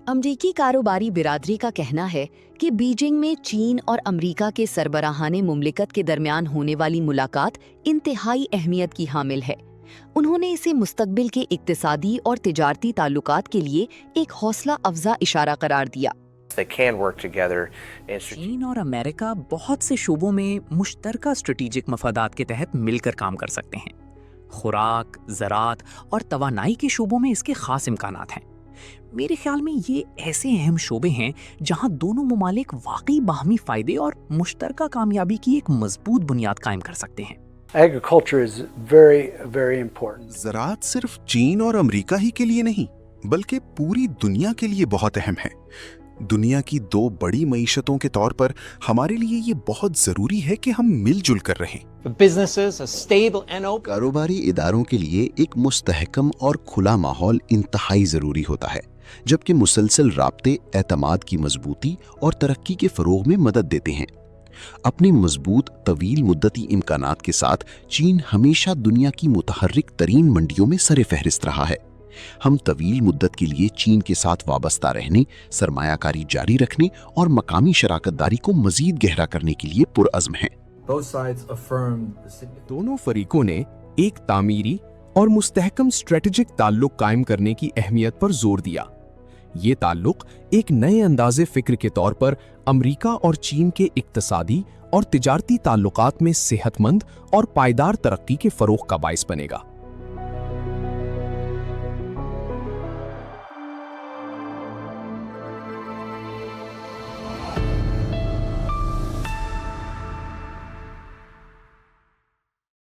अमरीकी कारोबारी बिरादरी का कहना है कि बीजिंग में चीन और अमरीका के सरबराहाने मुमलिकत के दरमियान होने वाली मुलाकात इंतहाई अहमियत की हामिल है। उन्होंने इसे मुस्तकबिल के इक्तिसादी और तिजारती ताल्लुकात के लिए एक हौसला अफजा इशारा करार दिया। चीन और अमेरिका बहुत से शोबों में मुश्तरका स्ट्रेटेजिक मफादात के तहत मिलकर काम कर सकते हैं। खुराक, ज़राअत और तवानाई के शोबों में इसके खास इम्कानात हैं। मेरे ख्याल में ये ऐसे अहम शोबे हैं जहां दोनों मुमालिक वाकई बाहमी फ़ायदे और मुश्तरका कामयाबी की एक मजबूत बुनियाद कायम कर सकते हैं। Agriculture is very, very important. ज़राअत सिर्फ चीन और अमेरिका ही के लिए नहीं बल्कि पूरी दुनिया के लिए बहुत अहम है। दुनिया की दो बड़ी मईशतों के तौर पर हमारे लिए ये बहुत ज़रूरी है कि हम मिलजुल कर रहें। कारोबारी इदारों के लिए एक मुस्तहकम और खुला माहौल इंतहाई ज़रूरी होता है, जबकि मुसलसल राब्ते एतमाद की मजबूती और तरक्की के फ़रोग़ में मदद देते हैं। अपनी मजबूत तवील मुद्दती इम्कानात के साथ चीन हमेशा दुनिया की मुतहर्रिक तरीन मंडियों में सरे फहरिस्त रहा है। हम तवील मुद्दत के लिए चीन के साथ वाबस्ता रहने, सरमायाकारी जारी रखने और मकामी शराकतदारी को मजीद गहरा करने के लिए पुरअज़्म हैं। दोनों फरीकों ने एक तामीरी और मुस्तहकम स्ट्रेटेजिक ताल्लुक कायम करने की अहमियत पर जोर दिया। ये ताल्लुक एक नए अंदाज़े फ़िक्र के तौर पर अमरीका और चीन के इक्तिसादी और तिजारती ताल्लुकात में सेहतमंद और पायदार तरक्की के फ़रोग़ का बाइस बनेगा।